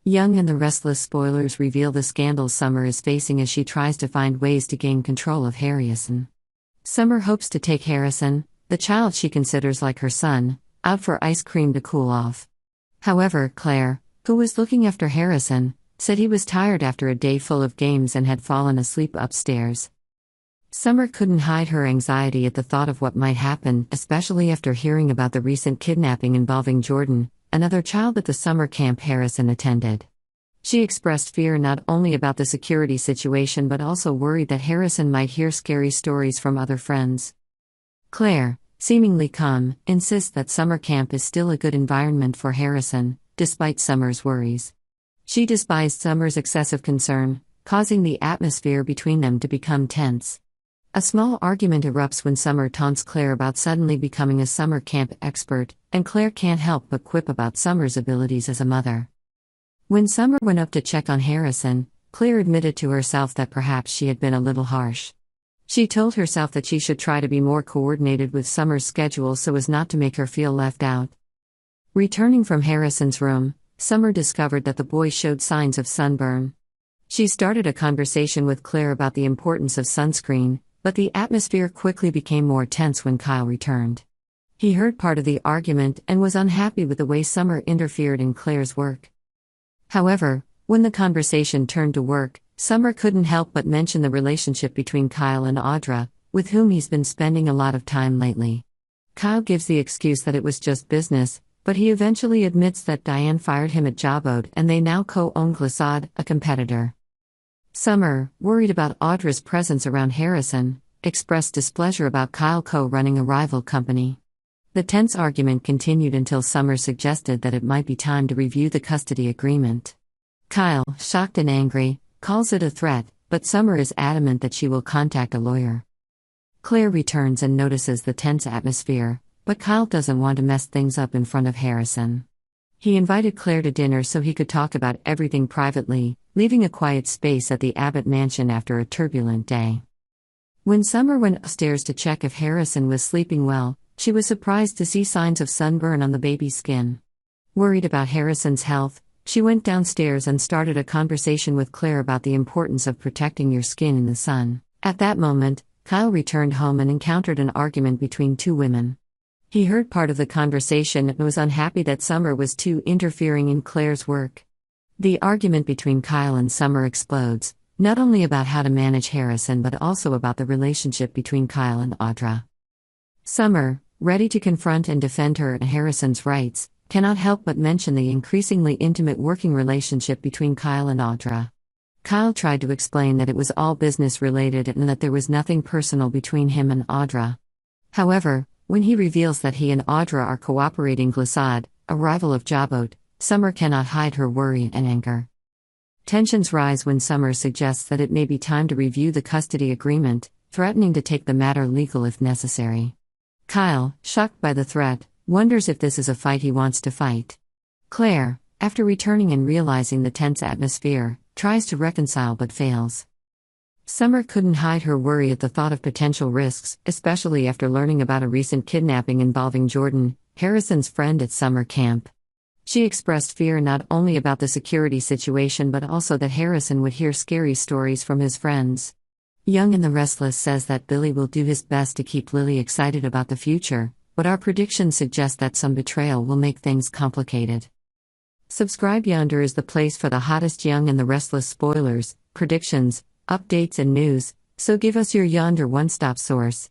Young and the Restless spoilers reveal the scandals Summer is facing as she tries to find ways to gain control of Harrison. Summer hopes to take Harrison, the child she considers like her son, out for ice cream to cool off. However, Claire, who was looking after Harrison, said he was tired after a day full of games and had fallen asleep upstairs. Summer couldn't hide her anxiety at the thought of what might happen, especially after hearing about the recent kidnapping involving Jordan, another child at the summer camp Harrison attended. She expressed fear not only about the security situation but also worried that Harrison might hear scary stories from other friends. Claire, seemingly calm, insists that summer camp is still a good environment for Harrison, despite Summer's worries. She despised Summer's excessive concern, causing the atmosphere between them to become tense. A small argument erupts when Summer taunts Claire about suddenly becoming a summer camp expert, and Claire can't help but quip about Summer's abilities as a mother. When Summer went up to check on Harrison, Claire admitted to herself that perhaps she had been a little harsh. She told herself that she should try to be more coordinated with Summer's schedule so as not to make her feel left out. Returning from Harrison's room, Summer discovered that the boy showed signs of sunburn. She started a conversation with Claire about the importance of sunscreen, but the atmosphere quickly became more tense when Kyle returned. He heard part of the argument and was unhappy with the way Summer interfered in Claire's work. However, when the conversation turned to work, Summer couldn't help but mention the relationship between Kyle and Audra, with whom he's been spending a lot of time lately. Kyle gives the excuse that it was just business, but he eventually admits that Diane fired him at Jobot and they now co-own Glissade, a competitor. Summer, worried about Audra's presence around Harrison, expressed displeasure about Kyle co-running a rival company. The tense argument continued until Summer suggested that it might be time to review the custody agreement. Kyle, shocked and angry, calls it a threat, but Summer is adamant that she will contact a lawyer. Claire returns and notices the tense atmosphere, but Kyle doesn't want to mess things up in front of Harrison. He invited Claire to dinner so he could talk about everything privately, leaving a quiet space at the Abbott mansion after a turbulent day. When Summer went upstairs to check if Harrison was sleeping well, she was surprised to see signs of sunburn on the baby's skin. Worried about Harrison's health, she went downstairs and started a conversation with Claire about the importance of protecting your skin in the sun. At that moment, Kyle returned home and encountered an argument between two women. He heard part of the conversation and was unhappy that Summer was too interfering in Claire's work. The argument between Kyle and Summer explodes, not only about how to manage Harrison but also about the relationship between Kyle and Audra. Summer, ready to confront and defend her and Harrison's rights, cannot help but mention the increasingly intimate working relationship between Kyle and Audra. Kyle tried to explain that it was all business-related and that there was nothing personal between him and Audra. However, when he reveals that he and Audra are cooperating Glissade, a rival of Jobot, Summer cannot hide her worry and anger. Tensions rise when Summer suggests that it may be time to review the custody agreement, threatening to take the matter legal if necessary. Kyle, shocked by the threat, wonders if this is a fight he wants to fight. Claire, after returning and realizing the tense atmosphere, tries to reconcile but fails. Summer couldn't hide her worry at the thought of potential risks, especially after learning about a recent kidnapping involving Jordan, Harrison's friend at summer camp. She expressed fear not only about the security situation but also that Harrison would hear scary stories from his friends. Young and the Restless says that Billy will do his best to keep Lily excited about the future, but our predictions suggest that some betrayal will make things complicated. Subscribe Yonder is the place for the hottest Young and the Restless spoilers, predictions, updates and news, so give us your Yonder one-stop source.